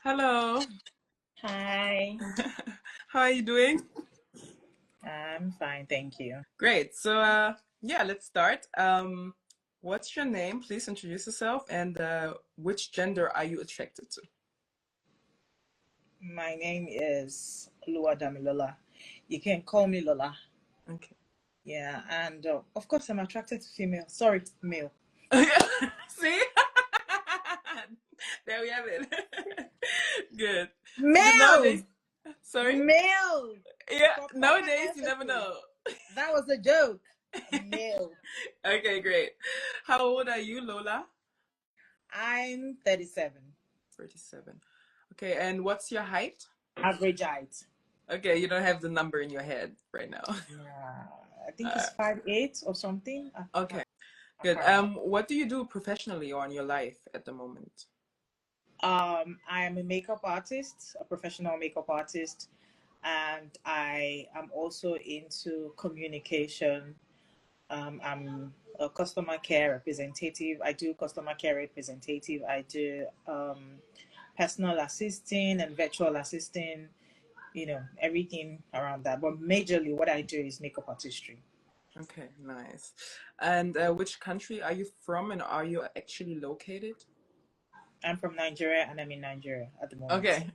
Hello. Hi, How are you doing? I'm fine, thank you. Great. So, yeah, let's start. What's your name? Please introduce yourself and which gender are you attracted to? My name is Loorlah. You can call me Lola. Okay. Yeah, and of course, I'm attracted to female. Sorry, male. See? There we have it. Good. Because nowadays, Male! sorry? Male! Yeah, For proper nowadays you never emphasis. know. That was a joke. Male. Okay, great. How old are you, Lola? I'm 37. 37. Okay, and what's your height? Average height. Okay, you don't have the number in your head right now. Yeah, I think Uh, it's 5'8" or something. okay, I good. can't remember. What do you do professionally or in your life at the moment? I am a makeup artist, a professional makeup artist, and I am also into communication. I'm a customer care representative. I do customer care representative. I do personal assisting and virtual assisting, everything around that. But majorly, what I do is makeup artistry. Okay, nice. And which country are you from and are you actually located? I'm from Nigeria and I'm in Nigeria at the moment. Okay,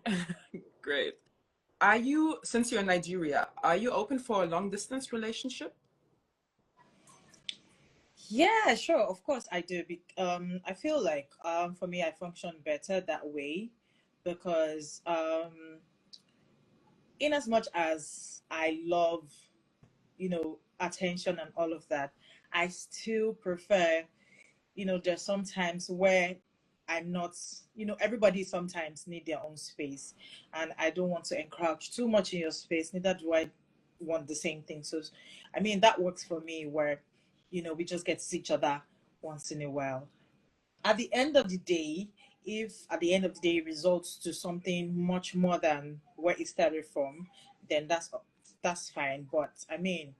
great. Since you're in Nigeria, are you open for a long distance relationship? Yeah, sure. Of course, I do. I feel like for me, I function better that way because in as much as I love, attention and all of that, I still prefer, there's sometimes where I'm not, everybody sometimes need their own space, and I don't want to encroach too much in your space. Neither do I want the same thing. So, I mean, that works for me where, we just get to see each other once in a while. At the end of the day, if at the end of the day it results to something much more than where it started from, then that's fine. But I mean,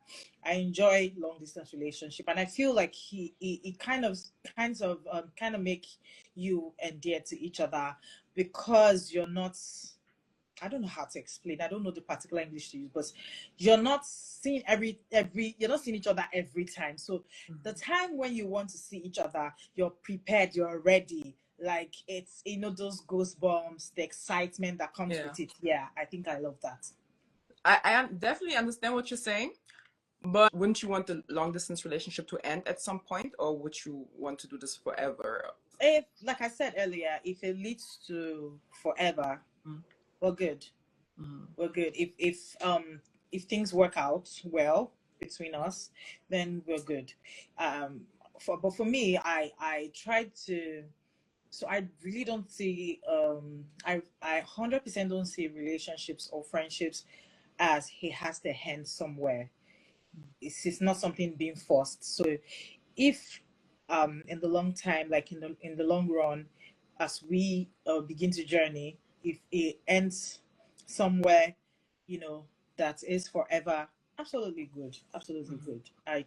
I enjoy long distance relationship, and I feel like he kind of make you endear to each other because you're not. I don't know how to explain. I don't know the particular English to use, but you're not seeing each other every time. So the Mhm. time when you want to see each other, you're prepared, you're ready. Like it's those goosebumps, the excitement that comes Yeah, with it. Yeah, I think I love that. definitely understand what you're saying, but wouldn't you want the long distance relationship to end at some point, or would you want to do this forever? If, like I said earlier, if it leads to forever, we're good. Mm-hmm. We're good. If things work out well between us, then we're good. Um, but for me, I try to. So I really don't see. I 100% don't see relationships or friendships as he has to end somewhere. It's not something being forced. So if in the long time, like in the long run, as we begin to journey, if it ends somewhere, you know that is forever, absolutely good, absolutely Mm-hmm. good. I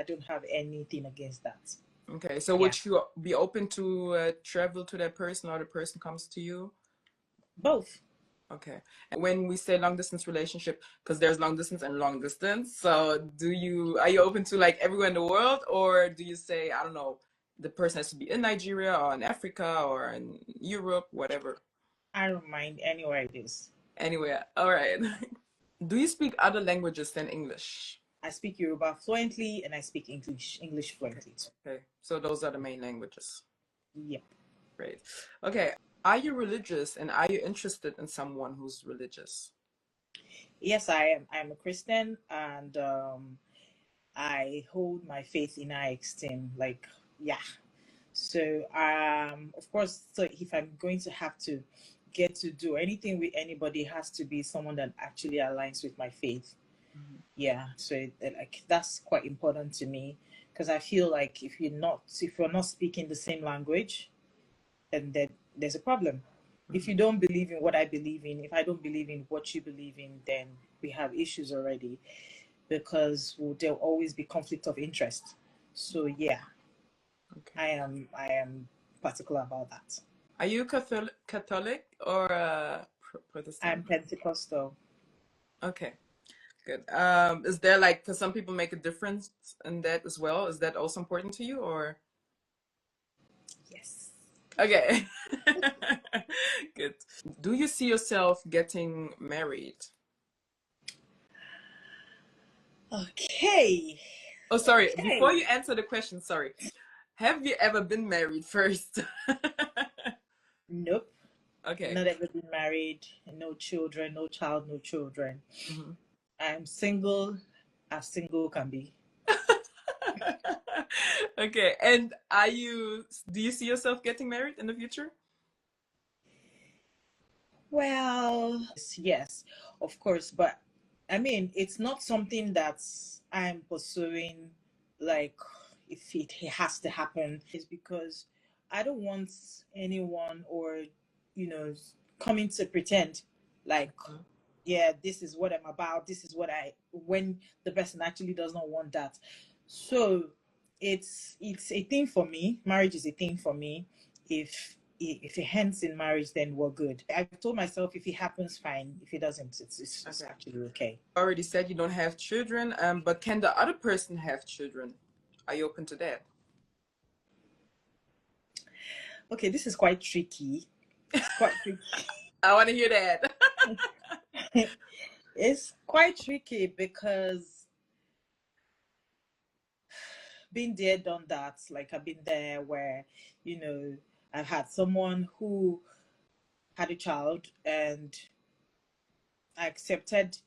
don't have anything against that. Okay, so Yeah, would you be open to travel to that person or the person comes to you? both. Okay. And when we say long distance relationship, because there's long distance and long distance, so are you open to like everywhere in the world, or do you say, I don't know, the person has to be in Nigeria or in Africa or in Europe, whatever, I don't mind anywhere it is. anywhere? All right. Do you speak other languages than English? I speak Yoruba fluently and I speak English Okay. fluently too. Okay. So those are the main languages. Yep. Great. Okay. Are you religious and are you interested in someone who's religious? Yes, I'm a Christian, and I hold my faith in high esteem. Like, yeah. So, of course, so if I'm going to have to get to do anything with anybody, it has to be someone that actually aligns with my faith. Mhm. Yeah. So, like, that's quite important to me because I feel like if you're not speaking the same language, then there's a problem. If you Mhm. don't believe in what I believe in, if I don't believe in what you believe in, then we have issues already because there'll always be conflict of interest. So yeah, Okay. I am particular about that. Are you Catholic or I'm Protestant? Pentecostal. Okay, good. Is there like, because some people make a difference in that as well. Is that also important to you, or? Yes. Okay. Good. Do you see yourself getting married? Okay. Oh, sorry. Before Okay. you answer the question, sorry. Have you ever been married first? Nope. Okay. Not ever been married. No children. No child. No children. Mhm. I'm single as single can be. Okay. And do you see yourself getting married in the future? Well, yes, of course, but I mean, it's not something that I'm pursuing, like, if it has to happen. It's because I don't want anyone or, you know, coming to pretend like, Mhm. yeah, this is what I'm about, this is what when the person actually does not want that. So it's a thing for me. Marriage is a thing for me. If it ends in marriage, then we're good. I've told myself if it happens, fine. If it doesn't, it's Okay. actually okay. Already said you don't have children, but can the other person have children? Are you open to that? Okay, this is quite tricky. It's quite tricky. I want to hear that. It's quite tricky because been there, done that. Like I've been there where, you know, I've had someone who had a child and I accepted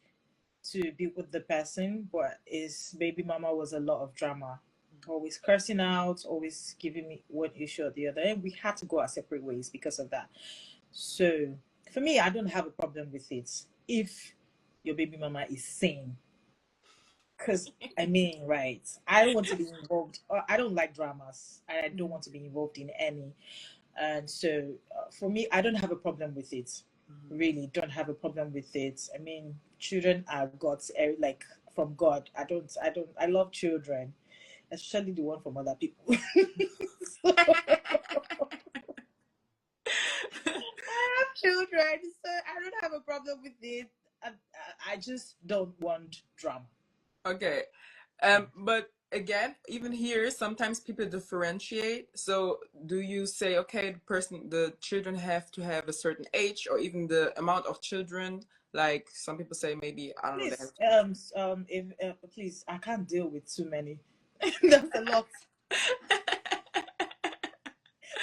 to be with the person, but his baby mama was a lot of drama. Always cursing out, always giving me one issue or the other. And we had to go our separate ways because of that. So for me, I don't have a problem with it if your baby mama is sane. Because I mean, right, I don't want to be involved. Or I don't like dramas. I don't want to be involved in any. And so for me, I don't have a problem with it. Mhm. Really, don't have a problem with it. I mean, children are God's, like from God. I love children, especially the one from other people. So, I have children, so I don't have a problem with it. I just don't want drama. Okay. But again, even here, sometimes people differentiate. So do you say, okay, the children have to have a certain age or even the amount of children? Like some people say maybe, I don't know, they have. Please, if please, I can't deal with too many. That's a lot.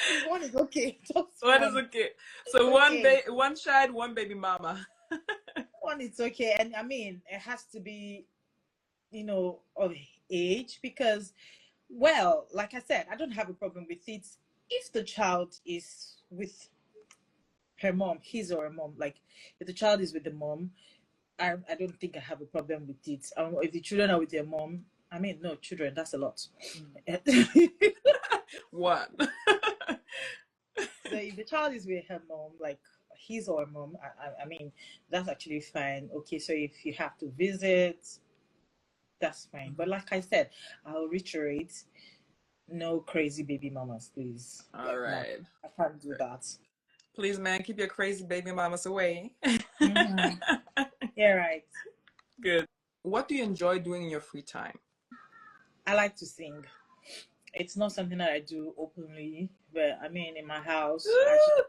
Please, one is okay. Just What is one. okay? It's So okay. one child, one baby mama. One is okay, and I mean, it has to be, of age because, well, like I said, I don't have a problem with it if the child is with her mom, his or her mom. Like, if the child is with the mom, I don't think I have a problem with it. If the children are with their mom, I mean, no, children, that's a lot. Mm. So One. if the child is with her mom, like his or her mom, I mean, that's actually fine. Okay, so if you have to visit, that's fine. But like I said, I'll reiterate, no crazy baby mamas, please. All Like, no, right. I can't do that. Please, man, keep your crazy baby mamas away. Mm-hmm. Yeah, right. Good. What do you enjoy doing in your free time? I like to sing. It's not something that I do openly, but I mean, in my house, Ooh,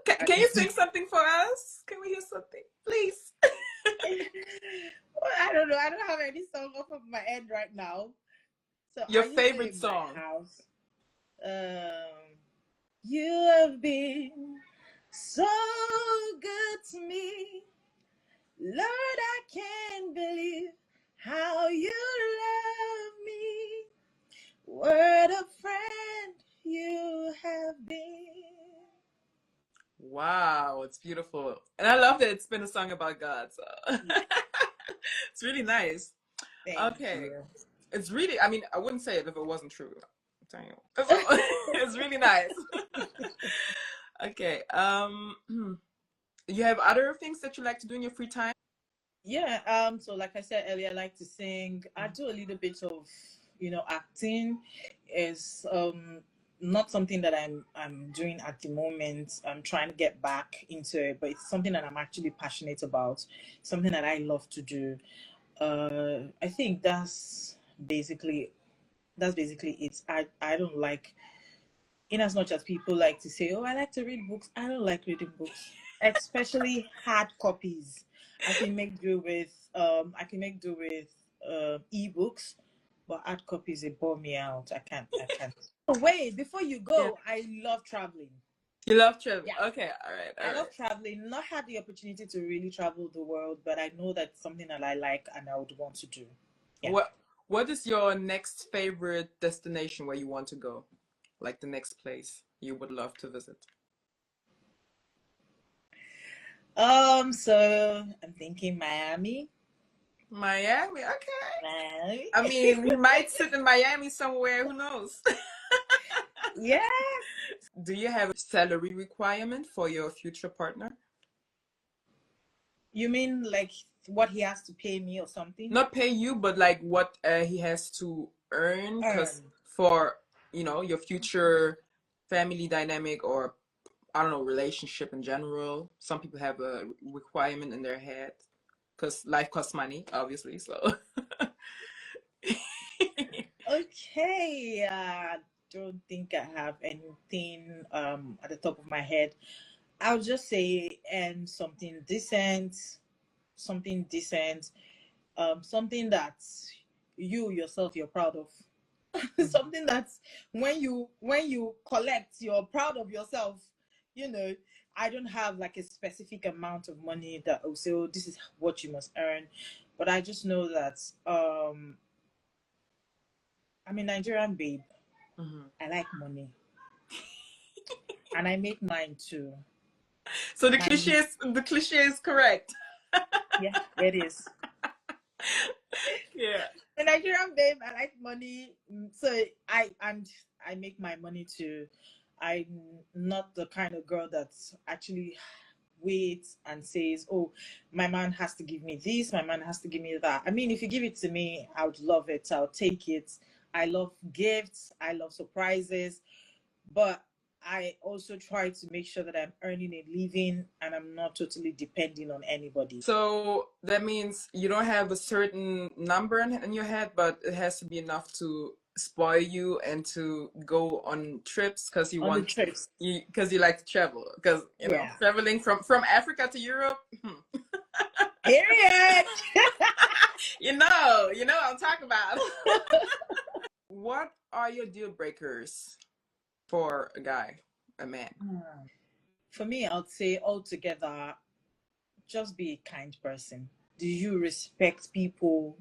I can you just sing something for us? Can we hear something, please? well, I don't know. I don't have any song off of my head right now. So Your I just say favorite in my song? house. You have been so good to me. Lord, I can't believe how you love me. What a friend you have been. Wow, it's beautiful. And I love that it's been a song about God. So it's really nice. Thank Okay. you. It's really, I mean, I wouldn't say it if it wasn't true. I'm telling you. So it's really nice. Okay. You have other things that you like to do in your free time? Yeah, so like I said earlier, I like to sing. I do a little bit of, acting is not something that I'm doing at the moment. I'm trying to get back into it, but it's something that I'm actually passionate about, something that I love to do. I think that's basically it. I don't like, in as much as people like to say, oh, I like to read books, I don't like reading books, especially hard copies. I can make do with ebooks, but hard copies, they bore me out. I can't. Oh, wait, before you Yeah. go, I love traveling. You love travel. Yeah, Okay, all right, I all love right. traveling. Not had the opportunity to really travel the world, but I know that's something that I like and I would want to do. Yeah. What is your next favorite destination where you want to go? Like the next place you would love to visit? So I'm thinking Miami. Miami, okay. Miami. I mean, we might sit in Miami somewhere, who knows? Yeah. Do you have a salary requirement for your future partner? You mean like what he has to pay me or something? Not pay you, but like what he has to earn, because Earn. for, your future family dynamic, or I don't know, relationship in general. Some people have a requirement in their head because life costs money, obviously. So, Okay. Don't think I have anything at the top of my head. I'll just say and something decent, something that you yourself you're proud of. Something that's when you collect, you're proud of yourself. You know, I don't have like a specific amount of money that will say, oh, this is what you must earn. But I just know that I'm a Nigerian babe. Mhm. I like money. And I make mine too. So the My cliche is correct. Yeah, it is. Yeah. A Nigerian babe, I like money. So I make my money too. I'm not the kind of girl that actually waits and says, "Oh, my man has to give me this, my man has to give me that." I mean, if you give it to me, I would love it. I'll take it. I love gifts. I love surprises, but I also try to make sure that I'm earning a living and I'm not totally depending on anybody. So that means you don't have a certain number in your head, but it has to be enough to spoil you and to go on trips because On the trips. you like to travel, because Yeah. traveling from Africa to Europe. Period. You know what I'm talking about. What are your deal breakers for a guy, a man? For me, I'd say altogether, just be a kind person. Do you respect people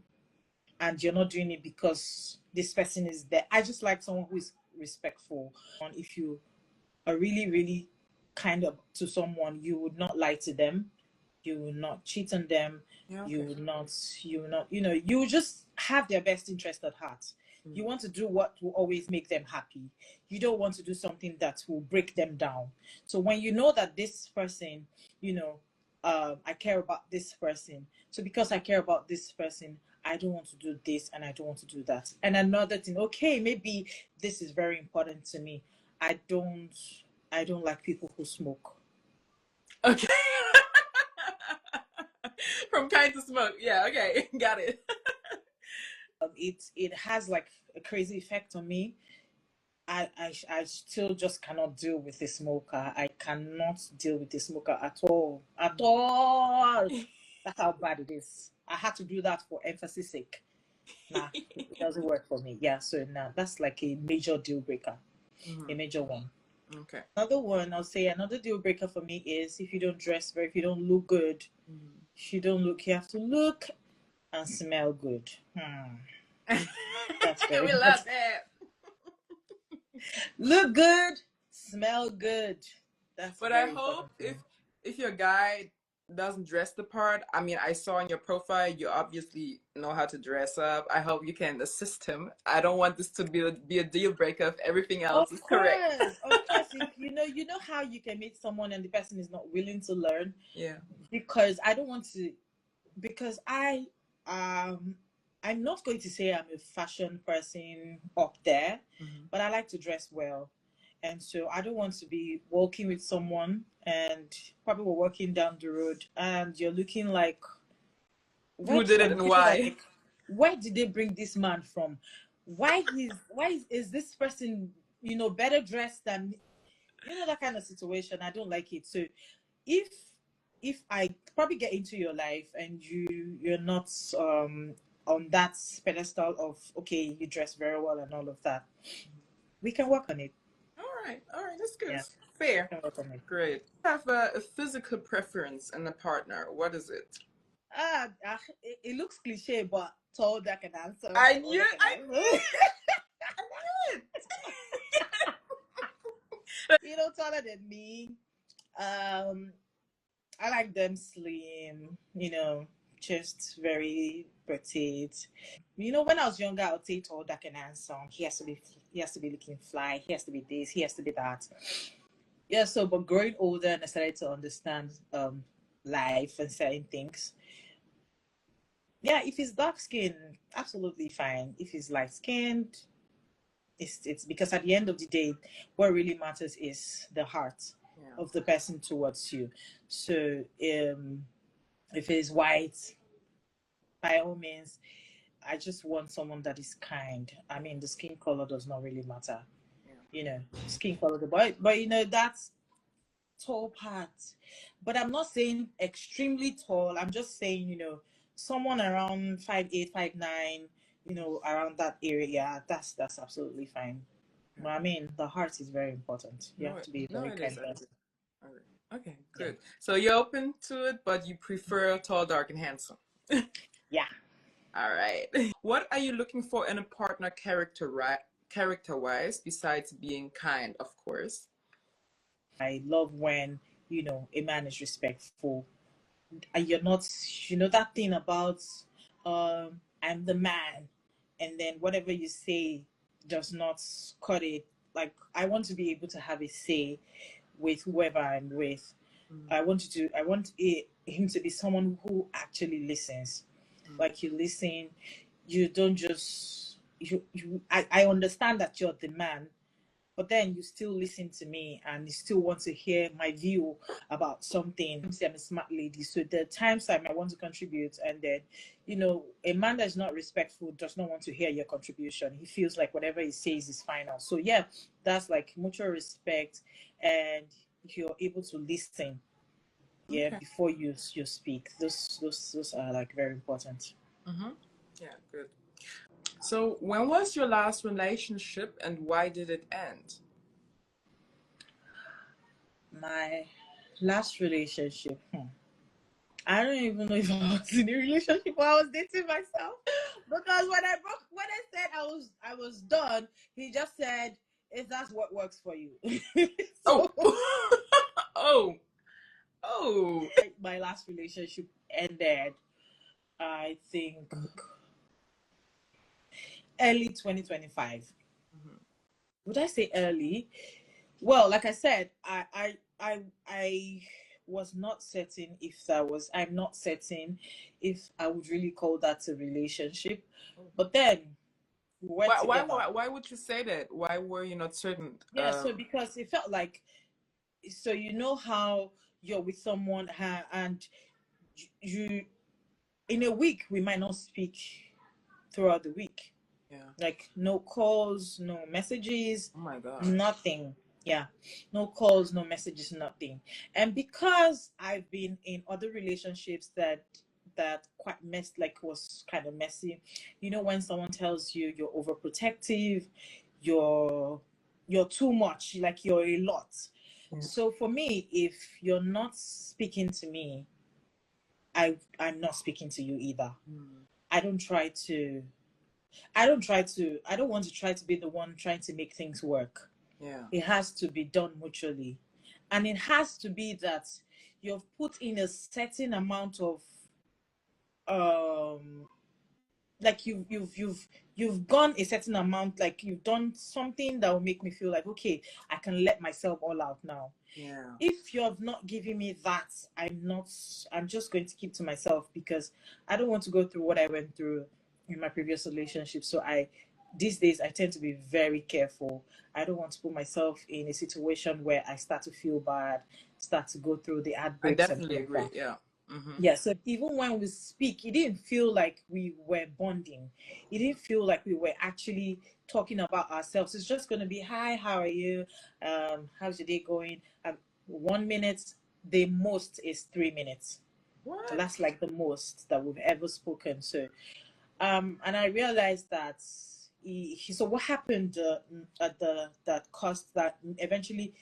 and you're not doing it because this person is there? I just like someone who is respectful. If you are really, really kind of to someone, you would not lie to them. You will not cheat on them. Yeah, You okay. will not, you just have their best interest at heart. You want to do what will always make them happy. You don't want to do something that will break them down. So when you know that this person, I care about this person. So because I care about this person, I don't want to do this and I don't want to do that. And another thing, okay, maybe this is very important to me. I don't I don't like people who smoke. Okay. From kind to smoke. Yeah, okay. Got it. It has like a crazy effect on me. I still just cannot deal with a smoker. I cannot deal with a smoker at all. At all. That's how bad it is. I had to do that for emphasis sake. Nah, it doesn't work for me. Yeah, so nah, that's like a major deal breaker. A Mhm. major one. Okay. Another one, I'll say another deal breaker for me is if you don't dress very, if you don't look good, Mhm. if you don't look, you have to look and smell good. That's very We important. love that. Look good, smell good. That's But I very hope important for me. if your guy doesn't dress the part, I mean, I saw on your profile you obviously know how to dress up. I hope you can assist him. I don't want this to be a deal breaker if everything else is Of correct. course, of course. If you know how you can meet someone and the person is not willing to learn, Yeah. because I don't want to. Because um, I'm not going to say I'm a fashion person up there, Mhm. but I like to dress well. And so I don't want to be walking with someone and probably we're walking down the road and you're looking like, Who did it I'm and looking why? like, where did they bring this man from? Why is this person, better dressed than, that kind of situation? I don't like it. So if if I probably get into your life and you're not on that pedestal of, okay, you dress very well and all of that, we can work on it. All right, that's good. Yeah, we Fair. can work on it. Great. Have a physical preference in a partner. What is it? It looks cliche, but tall, dark, and handsome. I Tall, knew dark, it. and I handsome. knew it. Taller than me. Um, I like them slim. Just very petite. When I was younger, I would say tall, dark, and handsome. He has to be looking fly. He has to be this. He has to be that. Yeah. So, but growing older, and I started to understand life and certain things. Yeah, if he's dark skinned, absolutely fine. If he's light skinned, it's because at the end of the day, what really matters is the heart Yeah. of the person towards you. So if he's white, by all means, I just want someone that is kind. I mean, the skin color does not really matter. Yeah. Skin color, but that's tall part. But I'm not saying extremely tall. I'm just saying, someone around 5'8", 5'9", around that area. That's absolutely fine. Yeah. But I mean, the heart is very important. You No, have to be a no, very it is. kind I agree. person. I agree. Okay, Yeah. good. So you're open to it, but you prefer tall, dark, and handsome. Yeah. All right. What are you looking for in a partner character-wise, besides being kind, of course? I love when, a man is respectful. And you're not, that thing about I'm the man, and then whatever you say does not cut it. Like, I want to be able to have a say with whoever I'm with. Mm, I want him to be someone who actually listens. mm, Like, you listen, you don't just I understand that you're the man, but then you still listen to me and you still want to hear my view about something. I'm a smart lady, so there are times I might want to contribute, and then a man that's not respectful does not want to hear your contribution. He feels like whatever he says is final. So yeah, that's like mutual respect, and you're able to listen, yeah, okay. before you speak. Those are like very important. Mm-hmm. Yeah, good. So when was your last relationship and why did it end? My last relationship, I don't even know if I was in a relationship or I was dating myself. Because when I said I was done, he just said, if that's what works for you. Oh, So oh, oh. my last relationship ended, I think, early 2025. Mhm. Would I say early? Well, like I said, I was not certain if that was. I'm not certain if I would really call that a relationship. But then we were together. Why would you say that? Why were you not certain? Yeah, so because it felt like, so how you're with someone, and you in a week we might not speak throughout the week. Yeah. Like, no calls, no messages, Oh my God. nothing. Yeah, no calls, no messages, nothing. And because I've been in other relationships that quite messed, like, was kind of messy. When someone tells you you're overprotective, you're you're too much, like you're a lot. Yeah. So for me, if you're not speaking to me, I'm not speaking to you either. Mm, I don't try to I don't want to try to be the one trying to make things work. yeah. It has to be done mutually. And it has to be that you've put in a certain amount of um like you've gone a certain amount, like you've done something that will make me feel like, okay, I can let myself all out now. Yeah. If you have not given me that, I'm just going to keep to myself, because I don't want to go through what I went through in my previous relationship. So these days I tend to be very careful. I don't want to put myself in a situation where I start to feel bad, start to go through the I heartbreaks and definitely all of agree. that. Yeah. Mm-hmm. Yeah, so even when we speak, it didn't feel like we were bonding. It didn't feel like we were actually talking about ourselves. It's just going to be, hi, how are you? How's your day going? 1 minute, the most is 3 minutes. So What? that's like the most that we've ever spoken. So and I realized that so what happened at the that caused that eventually,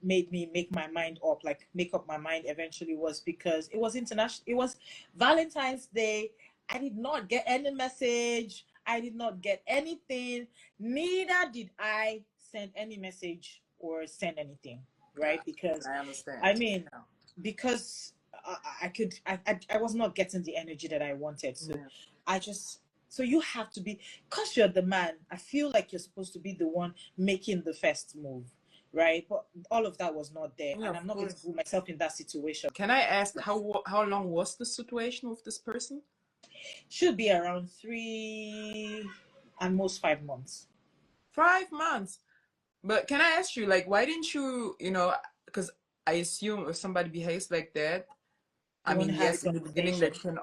made me make my mind up, like make up my mind eventually, was because it was international. It was Valentine's Day. I did not get any message. I did not get anything. Neither did I send any message or send anything, Yeah, right? Because I understand. I mean, because I was not getting the energy that I wanted. So Yeah. I just, so you have to be, because you're the man, I feel like you're supposed to be the one making the first move, right? But all of that was not there, Yeah, and I'm of not going to course. put myself in that situation. Can I ask how long was the situation with this person? Should be around 3 and most 5 months. 5 months. But can I ask you, like, why didn't you, because I assume if somebody behaves like that, I You want mean, to have a conversation.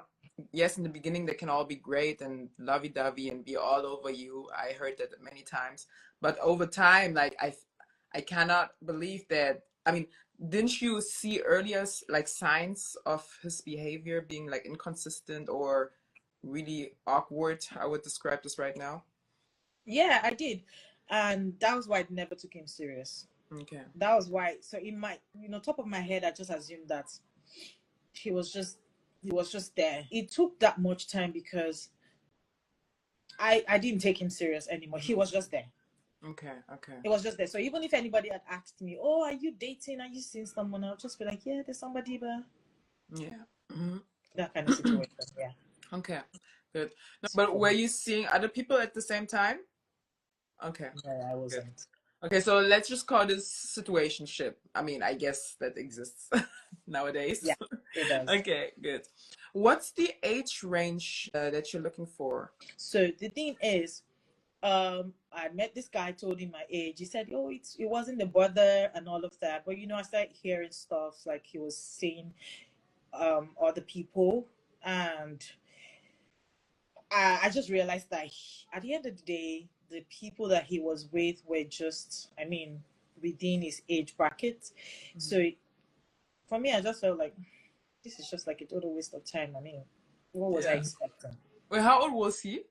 yes, in the beginning, they can all be great and lovey-dovey and be all over you. I heard that many times. But over time, like, I cannot believe that. I mean, didn't you see earlier, like, signs of his behavior being, like, inconsistent or really awkward? I would describe this right now. Yeah, I did, and that was why I never took him serious. Okay. That was why. So in my, top of my head, I just assumed that he was just he was just there. It took that much time because I didn't take him serious anymore. He Mhm. was just there. Okay, okay. It was just there. So even if anybody had asked me, "Oh, are you dating? Are you seeing someone?" I'll just be like, "Yeah, there's somebody," but Yeah. Hmm. that kind of situation. Yeah. Okay, good. No, but For were me, you seeing other people at the same time? Okay, no, I good. wasn't. Okay, so let's just call this situationship. I mean, I guess that exists Yeah, nowadays. it does. Okay, good. What's the age range that you're looking for? So the thing is, I met this guy, told him my age. He said, "Oh, it wasn't the brother and all of that." But I started hearing stuff like he was seeing other people, and I just realized that at the end of the day, the people that he was with were just, I mean, within his age bracket. Mhm. So for me, I just felt like this is just like a total waste of time. I mean, what was I Yeah. expecting? Well, how old was he?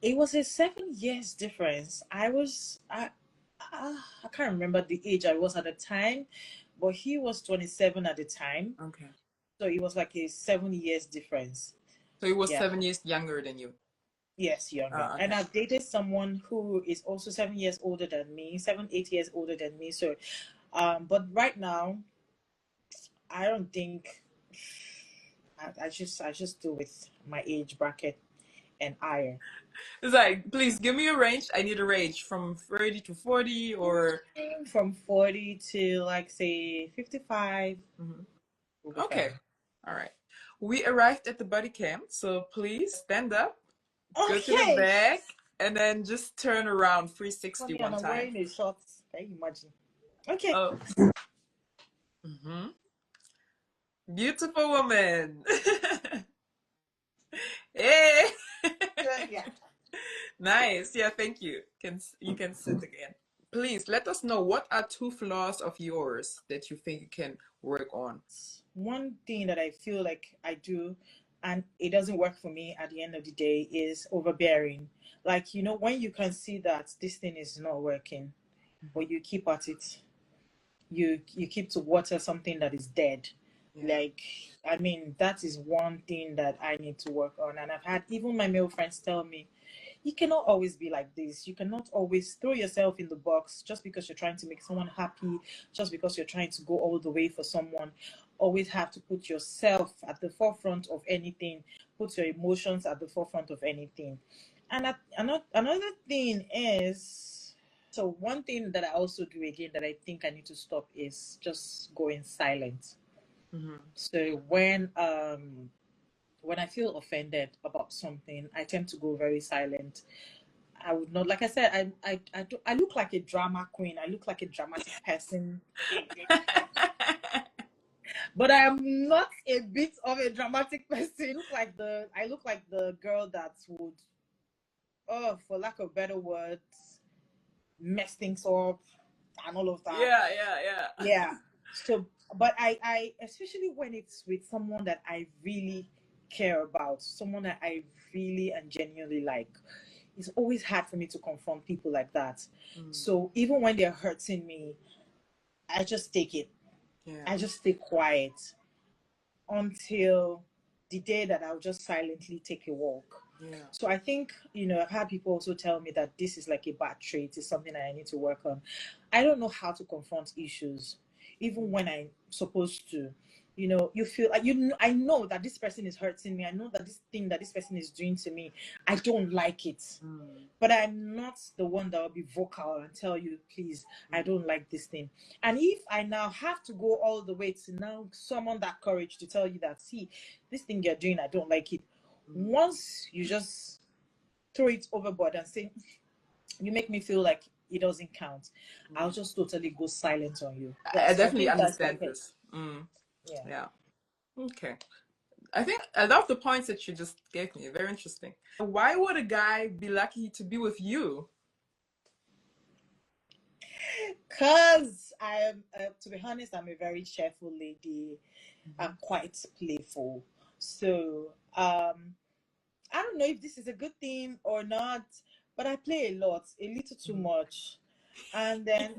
It was a 7 years difference. I can't remember the age I was at the time, but he was 27 at the time. Okay. So it was like a 7 years difference. So he was Yeah. 7 years younger than you. Yes, younger. And Okay. I've dated someone who is also 7 years older than me, 7, 8 years older than me. So, but right now, I don't think I just do with my age bracket and higher. It's like, please give me a range. I need a range from 30 to 40 or. From 40 to like say 55 Mhm. will be Okay. fine. All right. We arrived at the body camp, so please stand up, go to the Okay. back, and then just turn around 360 Funny, and one I'm time. wearing a short. Can you imagine? Okay. Oh. Hmm. Beautiful woman. Hey. Yeah. Nice. Yeah, thank you. You can sit again. Please let us know what are two flaws of yours that you think you can work on. One thing that I feel like I do, and it doesn't work for me at the end of the day, is overbearing. Like, when you can see that this thing is not working, but you keep at it, you keep to water something that is dead. Yeah. Like, I mean, that is one thing that I need to work on. And I've had even my male friends tell me, you cannot always be like this. You cannot always throw yourself in the box just because you're trying to make someone happy, just because you're trying to go all the way for someone. Always have to put yourself at the forefront of anything, put your emotions at the forefront of anything. And another thing is, so one thing that I also do again that I think I need to stop is just going silent. Hmm. So when when I feel offended about something, I tend to go very silent. I would not, like I said, I look like a drama queen. I look like a dramatic person, but I am not a bit of a dramatic person. I look like the girl that would, oh, for lack of better words, mess things up and all of that. Yeah, yeah, yeah. Yeah. So, but I, especially when it's with someone that I really care about, someone that I really and genuinely like, it's always hard for me to confront people like that. Mm, So even when they're hurting me, I just take it. yeah, I just stay quiet until the day that I'll just silently take a walk. yeah. So I think, I've had people also tell me that this is like a bad trait, it's something that I need to work on. I don't know how to confront issues, even when I'm supposed to. You feel like I know that this person is hurting me. I know that this thing that this person is doing to me, I don't like it. Mm, But I'm not the one that will be vocal and tell you, please, I mm, don't like this thing. And if I now have to go all the way to now summon that courage to tell you that, see, this thing you're doing, I don't like it. mm, Once you just throw it overboard and say, you make me feel like it doesn't count, I'll mm. just totally go silent on you. Yeah, I so I definitely think that's like understand it. this. Mm, Yeah. yeah. Okay. I think I love the points that you just gave me. Very interesting. Why would a guy be lucky to be with you? Because to be honest, I'm a very cheerful lady. Mhm. I'm quite playful. So, I don't know if this is a good thing or not, but I play a lot, a little too Mhm. much. And then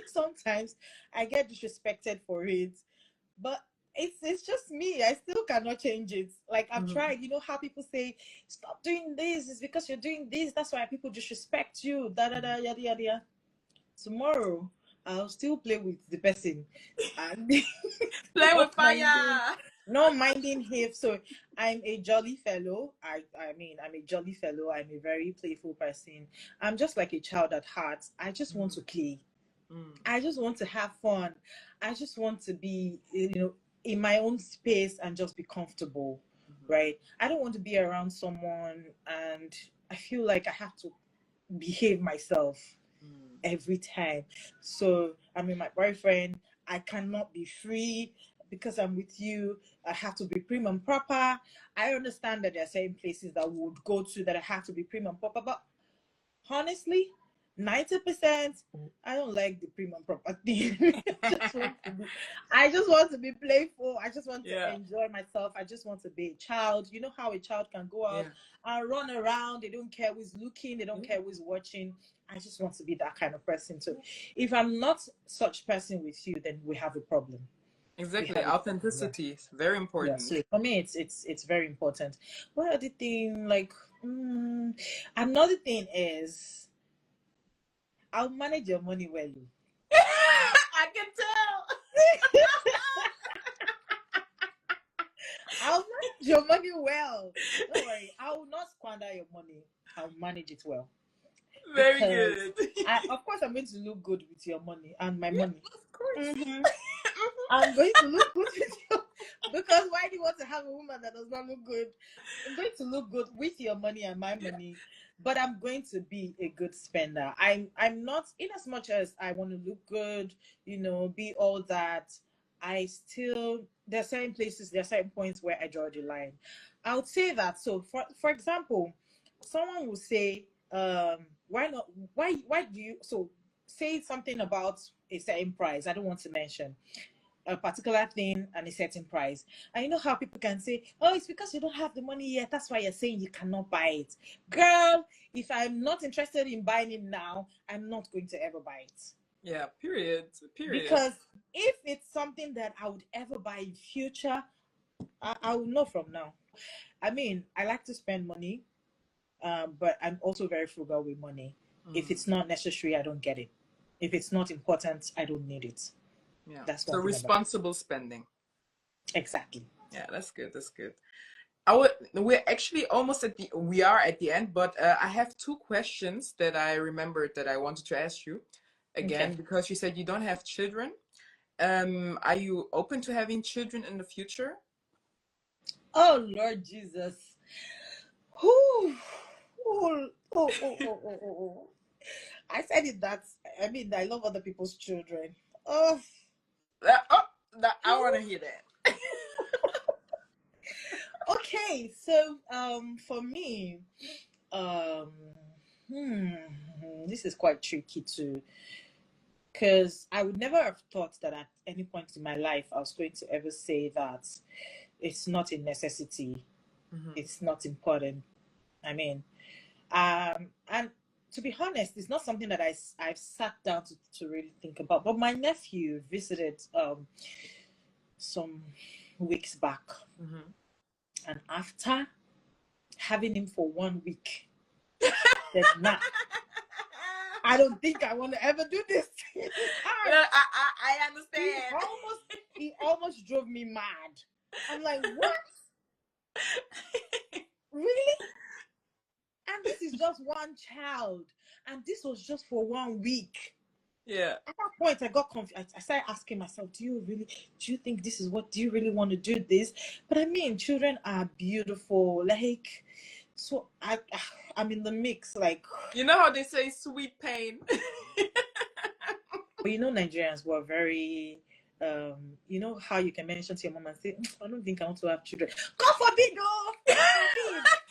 sometimes I get disrespected for it. But it's just me. I still cannot change it. Like I've Mhm. tried, how people say, stop doing this, it's because you're doing this. That's why people disrespect you. Da da da yada yada yada. Tomorrow I'll still play with the person and Play with not minding fire. not minding him. So I'm a jolly fellow. I mean I'm a jolly fellow. I'm a very playful person. I'm just like a child at heart. I just want Mm, to play. mm, I just want to have fun. I just want to be, in my own space and just be comfortable, mhm, right? I don't want to be around someone and I feel like I have to behave myself mm, every time. So I'm with my boyfriend. I cannot be free because I'm with you. I have to be prim and proper. I understand that there are certain places that we would go to that I have to be prim and proper, but honestly, 90%, I don't like the prim and proper thing. I just want to be playful. I just want to yeah, enjoy myself. I just want to be a child. You know how a child can go out yeah, and run around. They don't care who's looking, they don't yeah. care who's watching. I just want to be that kind of person. So if I'm not such person with you, then we have a problem. We Exactly. have a problem. Yeah. Authenticity is very Yeah, important. so for me, it's very important. What other thing? Like, another thing is I'll manage your money well. I can tell. I'll manage your money well. Don't worry, I will not squander your money. I'll manage it well Very because good. of course, I'm going to look good with your money and my Yeah, money. of course. hmm I'm going to look good with you because why do you want to have a woman that does not look good? I'm going to look good with your money and my Yeah. money, but I'm going to be a good spender. I'm not, in as much as I want to look good, be all that. I still, there are certain places, there are certain points where I draw the line. I would say that. So for example, someone will say, why not? Why do you so say something about a certain price? I don't want to mention a particular thing and a certain price. And you know how people can say, oh, it's because you don't have the money yet. That's why you're saying you cannot buy it. Girl, if I'm not interested in buying it now, I'm not going to ever buy it. Yeah, period. Period. Because if it's something that I would ever buy in future, I will know from now. I mean, I like to spend money, but I'm also very frugal with money. If Mm, it's not necessary, I don't get it. If it's not important, I don't need it. yeah. That's So one thing about responsible spending. it. Exactly. Yeah, that's good. That's good. We're actually almost we are at the end, but I have two questions that I remembered that I wanted to ask you Okay. again because you said you don't have children. Are you open to having children in the future? Oh Lord Jesus. Whew. Oh, oh, oh, oh, oh, oh, oh. I said it that I mean I love other people's children. Oh, Oh, I want to hear that. okay. So for me, um hmm, this is quite tricky too. Because I would never have thought that at any point in my life I was going to ever say that it's not a necessity, Mm-hmm. it's not important. I mean, and to be honest, it's not something that I've sat down to really think about. But my nephew visited some weeks back, Mm-hmm. and after having him for 1 week, said, "Nah, I don't think I want to ever do this." Yeah, Hard. I He understand. almost he almost drove me mad. I'm like, what? Really? And this is just one child. And this was just for 1 week. Yeah. At that point, I got confused. I started asking myself, do you think this is what, do you really want to do this? But I mean, children are beautiful. Like, so I'm in the mix. Like, You know how they say sweet pain? but Nigerians were very, you know how you can mention to your mom and say, I don't think I want to have children. God forbid, no! God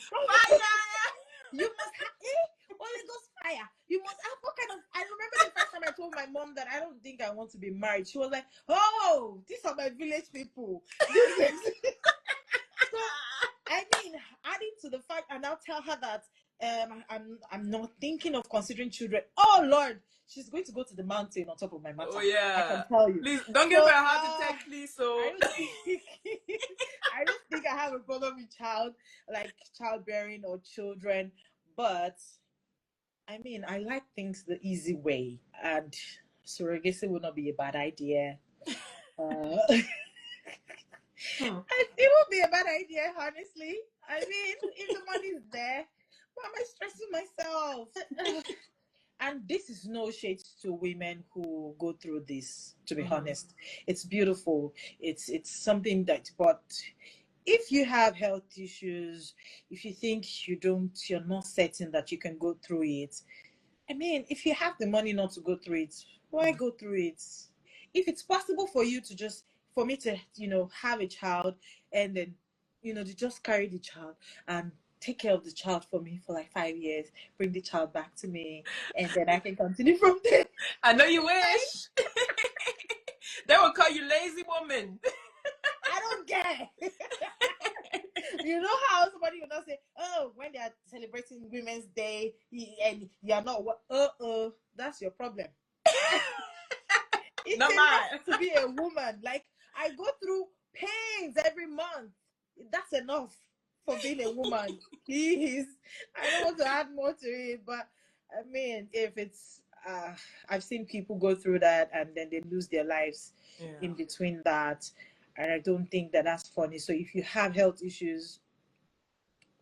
forbid! Fire! You must have Holy Ghost fire. You must have what kind of. I remember the first time I told my mom that I don't think I want to be married. She was like, "Oh, these are my village people." So I mean, adding to the fact, and I'll tell her that I'm not thinking of considering children. Oh Lord, she's going to go to the mountain on top of my matter. Oh I yeah. can tell you. Please don't give So her a heart attack, please. So I don't think I don't think I have a problem with childbearing or children, but I mean, I like things the easy way, and surrogacy would not be a bad idea. hmm. It would be a bad idea, honestly. I mean, if the money is there, why am I stressing myself? And this is no shade to women who go through this. To be Mm-hmm. honest, it's beautiful. It's something that, but if you have health issues, if you think you're not certain that you can go through it, I mean, if you have the money not to go through it, why Mm-hmm. go through it? If it's possible for you to for me to, have a child and then, to just carry the child and take care of the child for me for like 5 years, bring the child back to me, and then I can continue from there. I know you wish. They will call you lazy woman. I don't care. You know how somebody will not say, oh, when they are celebrating Women's Day and you're not, that's your problem. It's Not enough mine. to be a woman. Like, I go through pains every month. That's enough for being a woman. Please. I don't want to add more to it, but I mean, if it's, I've seen people go through that and then they lose their lives Yeah. in between that. And I don't think that that's funny. So if you have health issues,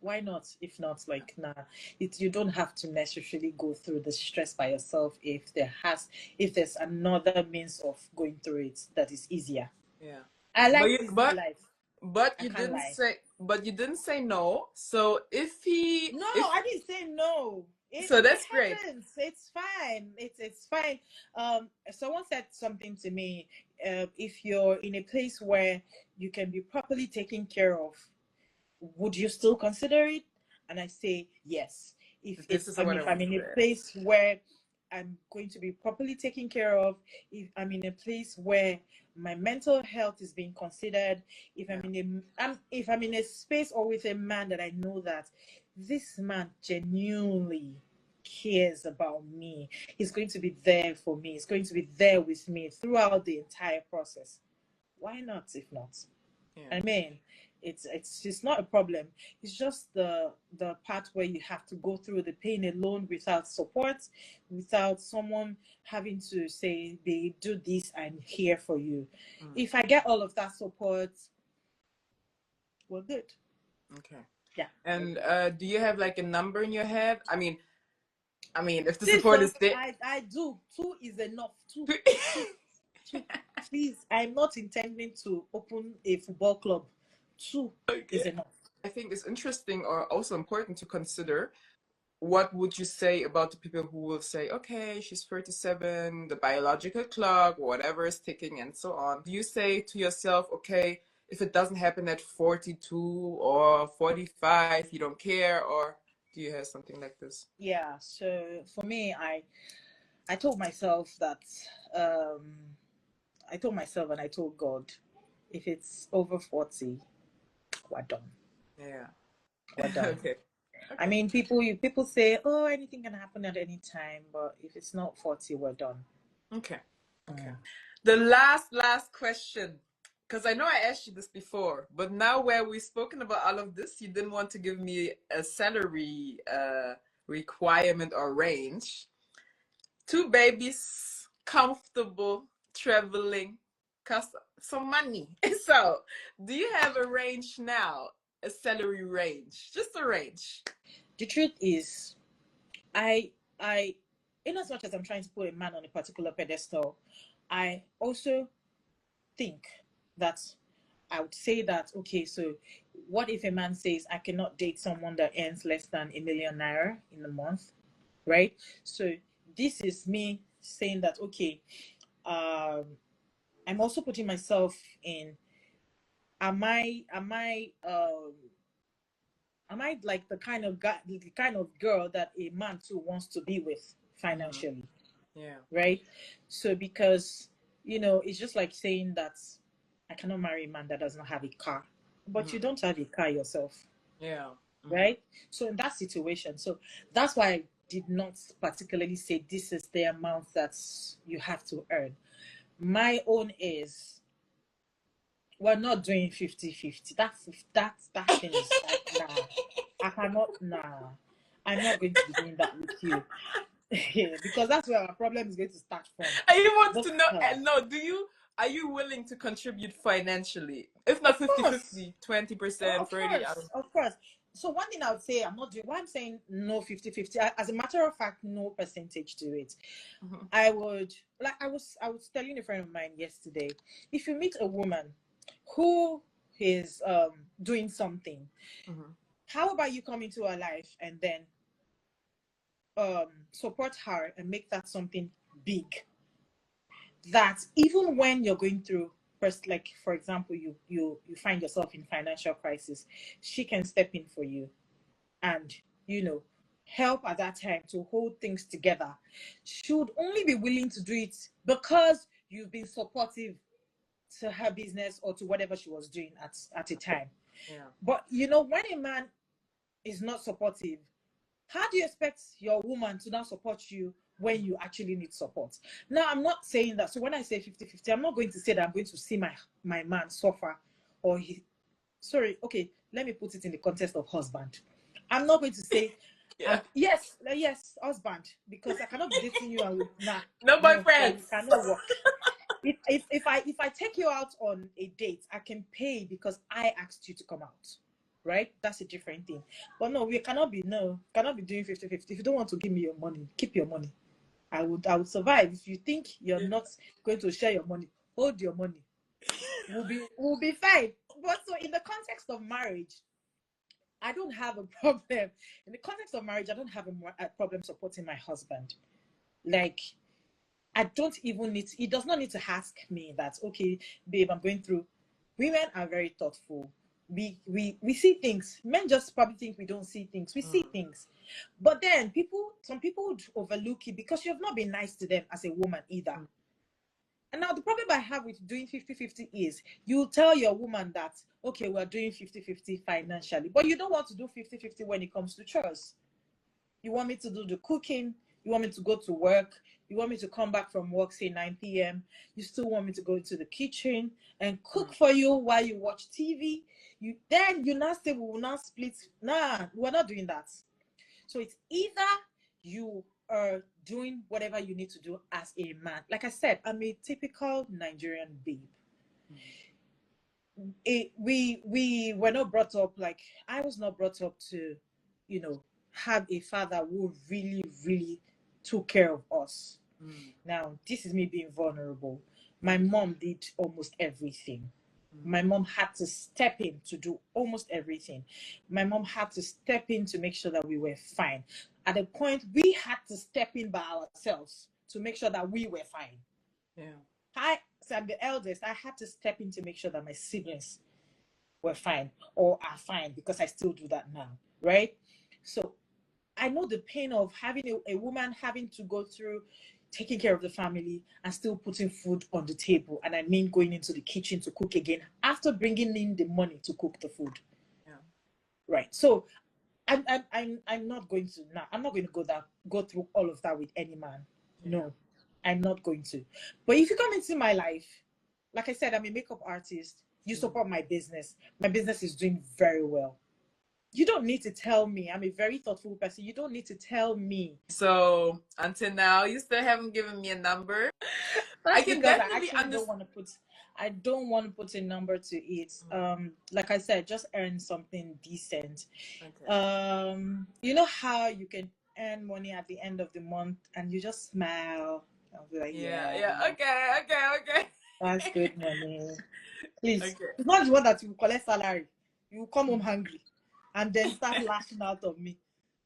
why not? If not, like, nah, you don't have to necessarily go through the stress by yourself if there's another means of going through it that is easier. Yeah. I But like you, easy but life. but I you can't didn't lie. say but you didn't say no. So No, if I didn't say no. so It that's great. happens. It's fine. It's fine. Someone said something to me. If you're in a place where you can be properly taken care of, would you still consider it? And I say yes. This is what I If want I'm to in a say. place where I'm going to be properly taken care of, if I'm in a place where my mental health is being considered, Yeah. if I'm in a space or with a man that I know that this man genuinely cares about me, he's going to be there for me, he's going to be there with me throughout the entire process. Why not, if not? Yeah. I mean, it's just not a problem. It's just the part where you have to go through the pain alone without support, without someone having to say, "Babe, do this. I'm here for you." Mm. If I get all of that support, we're good. Okay. Yeah, we're And good. do you have like a number in your head? I mean, if the Please, support is there. I do. Two is enough. Two. Please, I'm not intending to open a football club Two is Okay. enough. I think it's interesting or also important to consider. What would you say about the people who will say, okay, she's 37, the biological clock, whatever is ticking, and so on? Do you say to yourself, okay, if it doesn't happen at 42 or 45, you don't care? Or do you have something like this? Yeah. So for me, I told myself that um I told myself and I told God, if it's over 40, we're done. Yeah. We're done. Okay. I Okay. mean, people say, oh, anything can happen at any time, but if it's not 40, we're done. Okay. Okay. Mm. The last question, because I know I asked you this before, but now where we've spoken about all of this, you didn't want to give me a salary requirement or range. Two babies, comfortable, traveling, cost some money. So, do you have a range now? A salary range? Just a range. The truth is, I, I, in as much as I'm trying to put a man on a particular pedestal, I also think that I would say that, okay, so what if a man says, I cannot date someone that earns less than ₦1 million in a month, right? So this is me saying that, okay, um, I'm also putting myself in, am I like the kind of guy, the kind of girl that a man too wants to be with Mm-hmm. financially, Yeah. right? So because, it's just like saying that I cannot marry a man that does not have a car, but you Mm-hmm. don't have a car yourself, Yeah. Mm-hmm. right? So in that situation, so that's why I did not particularly say this is the amount that you have to earn. My own is, we're not doing 50-50. That thing is like, nah. I cannot, nah. I'm not going to be doing that with you. Because that's where our problem is going to start from. I want to know, Because, no, are you willing to contribute financially? If not of 50 course, 50, 20%, of 30, I don't course, of course. So one thing I would say, I'm not doing, why I'm saying no 50-50, as a matter of fact, no percentage to it. know. I would, like I was telling a friend of mine yesterday, if you meet a woman who is doing something, Mm-hmm. how about you come into her life and then support her and make that something big, that even when you're going through, first, like for example, you find yourself in financial crisis, she can step in for you and help at that time to hold things together. She would only be willing to do it because you've been supportive to her business or to whatever she was doing at a time. Yeah. But when a man is not supportive, how do you expect your woman to now support you when you actually need support? Now, I'm not saying that. So when I say 50-50, I'm not going to say that I'm going to see my man suffer, or sorry, okay, let me put it in the context of husband. I'm not going to say, Yeah. yes, husband, because I cannot be dating you and nah, No no, that boyfriends. you cannot work. If I take you out on a date, I can pay because I asked you to come out. Right? That's a different thing. But no, we cannot be doing 50-50. If you don't want to give me your money, keep your money. I would survive. If you think you're Yeah. not going to share your money, hold your money. We'll be fine. But so in the context of marriage, I don't have a problem. In the context of marriage, I don't have a problem supporting my husband. Like, I don't even he does not need to ask me that, okay, babe, I'm going through. Women are very thoughtful. We see things. Men just probably think we don't see things. We see Mm. things. But then some people would overlook it because you have not been nice to them as a woman either. Mm. And now the problem I have with doing 50-50 is you tell your woman that, okay, we're doing 50-50 financially, but you don't want to do 50-50 when it comes to chores. You want me to do the cooking. You want me to go to work. You want me to come back from work, say 9 p.m. You still want me to go into the kitchen and cook Mm. for you while you watch TV. You now say we will not split. Nah, we're not doing that. So it's either you are doing whatever you need to do as a man. Like I said, I'm a typical Nigerian babe. We were not brought up, like I was not brought up to, you know, have a father who really, really took care of us. Mm. Now, this is me being vulnerable. My Mm. mom did almost everything. My mom had to step in to do almost everything. My mom had to step in to make sure that we were fine. At a point, we had to step in by ourselves to make sure that we were fine. Yeah. So I'm the eldest. I had to step in to make sure that my siblings were fine or are fine, because I still do that now, right? So I know the pain of having a woman having to go through taking care of the family and still putting food on the table. And I mean going into the kitchen to cook again after bringing in the money to cook the food. Yeah. Right. So I'm not going to now. I'm not going to go through all of that with any man. Yeah. No, I'm not going to. But if you come into my life, like I said, I'm a makeup artist. You support my business. My business is doing very well. You don't need to tell me. I'm a very thoughtful person. You don't need to tell me. So until now, you still haven't given me a number. I That's can because I definitely actually understand. don't want to put a number to it. Like I said, just earn something decent. Okay. You know how you can earn money at the end of the month and you just smile. I'll be like, Yeah, yeah, yeah. Okay, okay, okay. that's good money. Please. Okay. It's not the one that you collect salary. You come home Mhm. hungry and then start lashing out of me.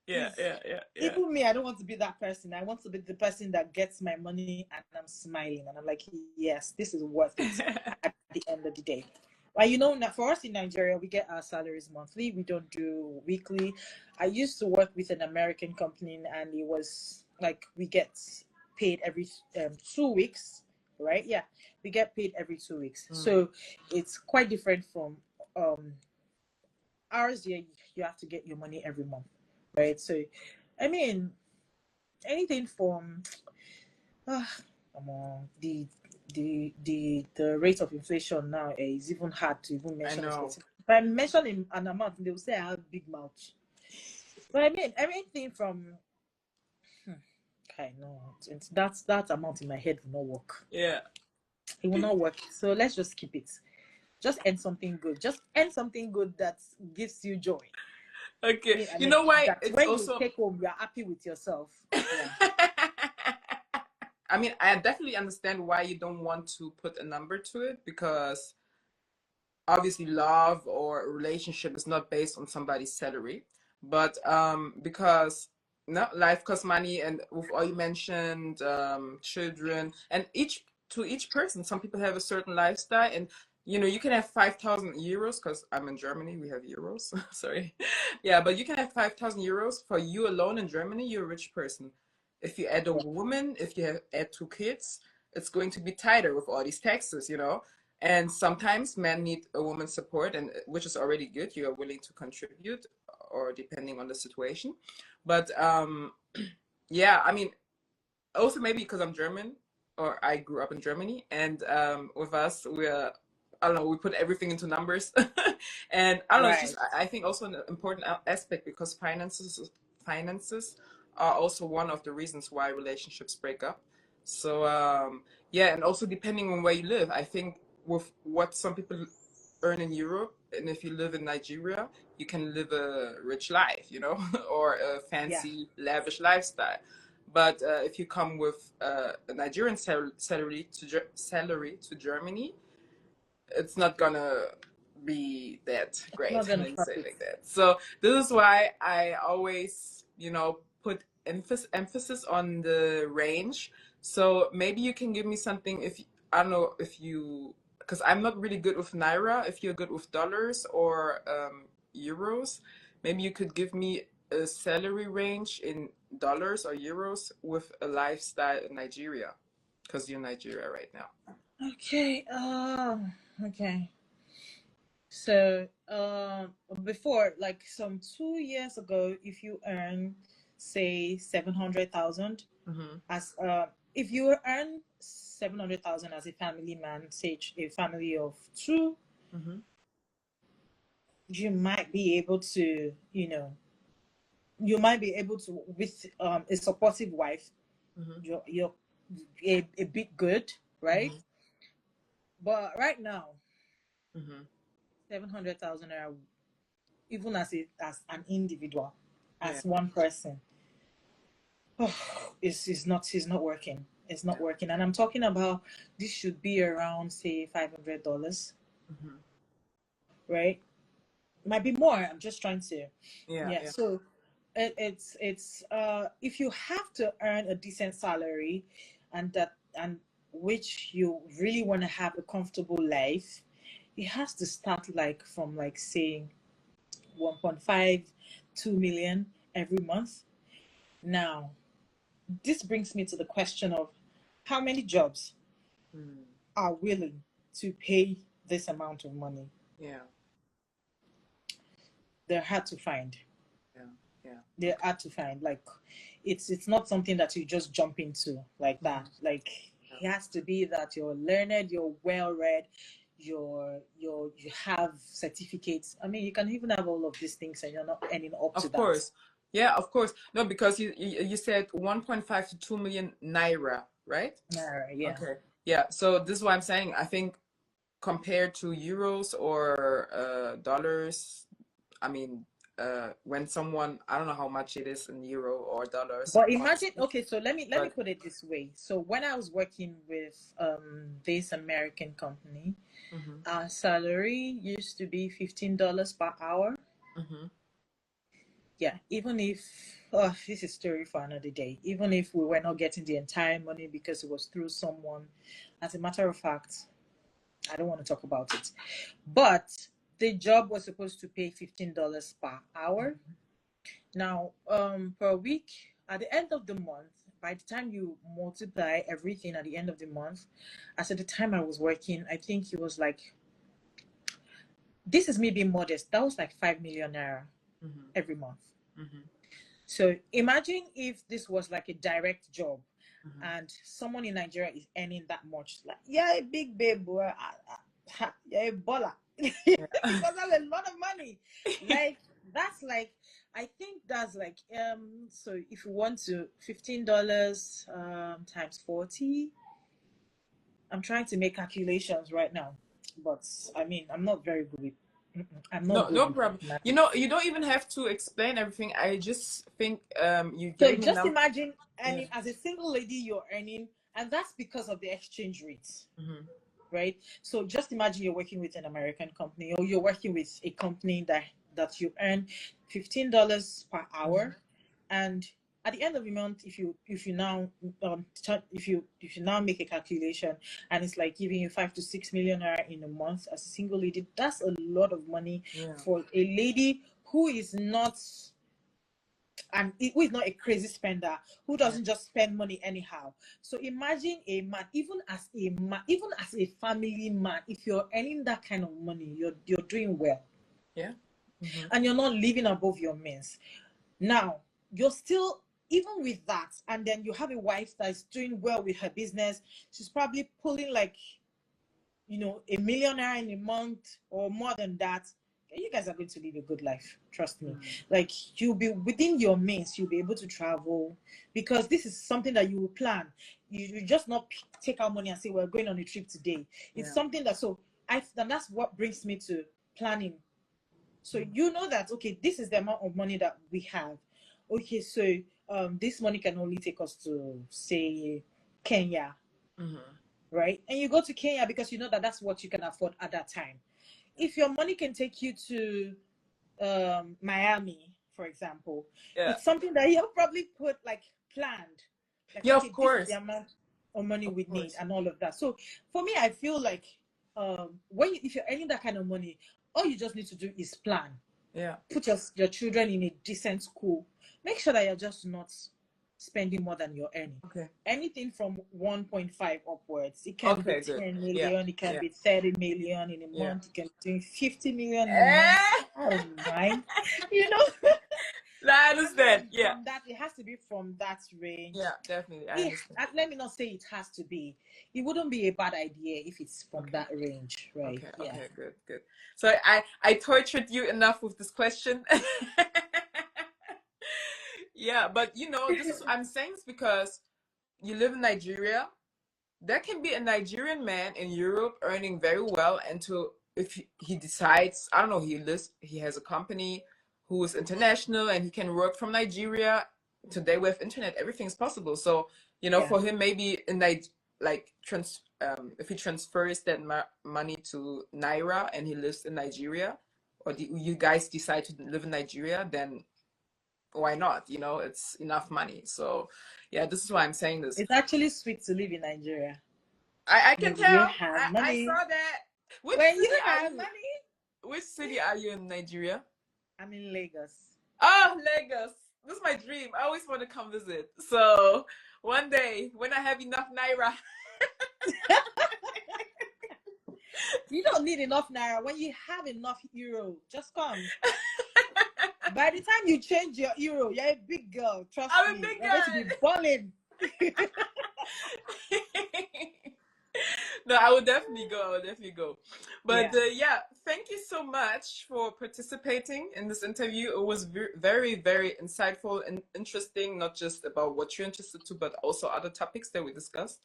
Yeah, Please. yeah, yeah, yeah. Even me, I don't want to be that person. I want to be the person that gets my money and I'm smiling and I'm like, yes, this is worth it at the end of the day. Well, you know, for us in Nigeria, we get our salaries monthly. We don't do weekly. I used to work with an American company and it was like we get paid every 2 weeks, right? Yeah, we get paid every 2 weeks. Mm. So it's quite different from um, ours. Yeah, you have to get your money every month, right? So, I mean, anything from come on, the rate of inflation now is even hard to even I mention a know. specific. If I mention an amount, they will say I have big mouth. But I mean, everything from okay, no, that amount in my head will not work. Yeah. It will not work. So let's just keep it. Just end something good. Just end something good that gives you joy. Okay. I You mean know why that it's when you also take home, you're happy with yourself. Yeah. I mean, I definitely understand why you don't want to put a number to it because obviously love or a relationship is not based on somebody's salary, but because no life costs money, and with all you mentioned, children, and each person, some people have a certain lifestyle, and you can have 5,000 euros because I'm in Germany, we have euros. Sorry. Yeah, but you can have 5,000 euros for you alone in Germany, you're a rich person. If you add a woman, if you add two kids, it's going to be tighter with all these taxes. And sometimes men need a woman's support, and which is already good. You are willing to contribute, or depending on the situation. But yeah, I mean, also maybe because I'm German, or I grew up in Germany, and with us, we're I don't know, we put everything into numbers, and I don't know. It's just Right. I think also an important aspect because finances are also one of the reasons why relationships break up. So yeah, and also depending on where you live, I think with what some people earn in Europe, and if you live in Nigeria, you can live a rich life, or a Yeah. fancy, lavish lifestyle. But if you come with a Nigerian salary to Germany, it's not gonna be that It's great. not gonna Let me cut say it it. like that. So this is why I always, put emphasis on the range. So maybe you can give me something if I don't know if you, because I'm not really good with naira. If you're good with dollars or euros, maybe you could give me a salary range in dollars or euros with a lifestyle in Nigeria, because you're in Nigeria right now. Okay. Okay. So, before, like some 2 years ago, if you earn, say, 700,000 Mm-hmm. as if you earn 700,000 as a family man, say a family of two, Mm-hmm. you might be able to, you might be able to with a supportive wife. Mm-hmm. You're a bit good, right? Mm-hmm. But right now, Mm-hmm. 700,000 are even as an individual, Yeah, as one person, it's not working. It's not yeah, working. And I'm talking about this should be around say $500. Mhm. right? Might be more. I'm just trying to, Yeah, yeah. yeah. So it's if you have to earn a decent salary, and which you really want to have a comfortable life, it has to start like from like saying 1.5, 2 million every month. Now, this brings me to the question of how many jobs Mm. are willing to pay this amount of money. Yeah, They're hard to find. yeah, yeah. They're Okay. hard to find. Like it's not something that you just jump into like Mhm. that. Like Yeah. it has to be that you're learned, you're well read, you have certificates. I mean, you can even have all of these things and you're not earning up to Of that. course. Yeah, of course. No, because you said 1.5 to 2 million naira, right? Yeah. Okay. Yeah. So this is what I'm saying. I think compared to euros or dollars, I mean, when someone, I don't know how much it is in euro or dollars, But imagine, honestly, okay, so let me but put it this way. So when I was working with this American company, mm-hmm, our salary used to be $15 per hour. mm-hmm, Yeah, even if, oh, this is story for another day. Even if we were not getting the entire money because it was through someone, as a matter of fact, I don't want to talk about it. But the job was supposed to pay $15 per hour. Now, per week, at the end of the month, by the time you multiply everything at the end of the month, as at the time I was working, I think it was like, this is me being modest, that was like 5 million naira mm-hmm, every month. mm-hmm, So imagine if this was like a direct job mm-hmm. and someone in Nigeria is earning that much. Like, yeah, a big babe, boy. Yeah, a baller. Yeah. Because that's a lot of money. Like, that's like, I think that's like, so if you want to, $15 times 40. I'm trying to make calculations right now. But I mean, I'm not very good with, I'm not No, good no with problem. math. You know, you don't even have to explain everything. I just think you So gave me just enough. imagine Yeah. earning as a single lady, you're earning, and that's because of the exchange rate, Mm-hmm, right? So just imagine you're working with an American company, or you're working with a company that you earn $15 per mm-hmm. hour, and at the end of the month, if you now if you now make a calculation, and it's like giving you 5 to 6 million naira in a month as a single lady, that's a lot of money Yeah, for a lady who is not, and who is not a crazy spender, who yeah, doesn't just spend money anyhow. So imagine a man, even as a man, even as a family man, if you're earning that kind of money, you're doing well, yeah. Mm-hmm. and you're not living above your means. Now, you're still, even with that, and then you have a wife that's doing well with her business. She's probably pulling like, a millionaire in a month or more than that. You guys are going to live a good life, trust me. Mm. Like, you'll be within your means, you'll be able to travel, because this is something that you will plan. You just not take out money and say, we're going on a trip today. It's Yeah. something that, so and that's what brings me to planning. So Mm-hmm. you know that, okay, this is the amount of money that we have. Okay, so this money can only take us to, say, Kenya, Mm-hmm. right? And you go to Kenya because you know that that's what you can afford at that time. If your money can take you to Miami, for example, Yeah. it's something that you'll probably put like planned, like, Yeah, of okay, this is the course. amount of money Of we need course. and all of that. So for me, I feel like if you're earning that kind of money, all you just need to do is plan. Yeah. Put your children in a decent school. Make sure that you're just not spending more than you're earning. Okay. Anything from 1.5 upwards. It can be Okay, good. 10 Yeah. million, it can Yeah. be 30 million in a Yeah. month, it can be doing 50 million in a month. Eh, I don't mind. You know, I I understand. mean, Yeah. from that, it has to be from that range. Yeah, definitely. I understand. Let me not say it has to be. It wouldn't be a bad idea if it's from Okay. that range, right? Okay. Yeah. Okay. Good. Good. So I tortured you enough with this question. Yeah, but this is I'm saying this because you live in Nigeria. There can be a Nigerian man in Europe earning very well, and if he decides, I don't know, he has a company who is international and he can work from Nigeria. Today with internet, everything's possible. So, Yeah. for him maybe in like if he transfers that money to Naira and he lives in Nigeria, or you guys decide to live in Nigeria, then why not? You know, it's enough money. So yeah, this is why I'm saying this. It's actually sweet to live in Nigeria I can when you tell. have I money. saw that. Which When city you are have you? money. Which city are you in Nigeria? I'm in Lagos. Oh, Lagos. This is my dream. I always want to come visit. So one day when I have enough Naira. You don't need enough naira. When you have enough euro, just come. By the time you change your euro, you're a big girl. Trust I'm a me. big You're going to be balling. girl. No, I will definitely go. I will definitely go. But Yeah. yeah, thank you so much for participating in this interview. It was very, very insightful and interesting, not just about what you're interested to, but also other topics that we discussed.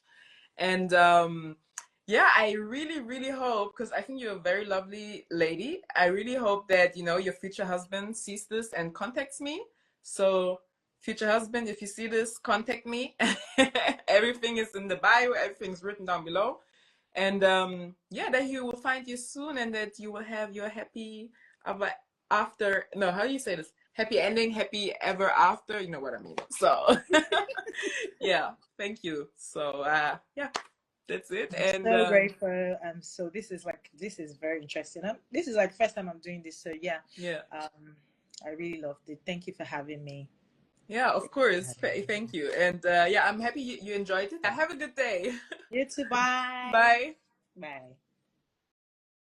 And yeah, I really, really hope, because I think you're a very lovely lady. I really hope that, you know, your future husband sees this and contacts me. So, future husband, if you see this, contact me. Everything is in the bio, everything's written down below. And yeah, that he will find you soon and that you will have your happy ever after. No, how do you say this? Happy ending, happy ever after. You know what I mean. So, yeah, thank you. So, yeah, that's it. I'm And so grateful. So this is very interesting. This is like first time I'm doing this. So yeah, yeah, I really loved it. Thank you for having me. yeah, of course. Thank you. And yeah, I'm happy you enjoyed it. Have a good day. You too. Bye. Bye. Bye.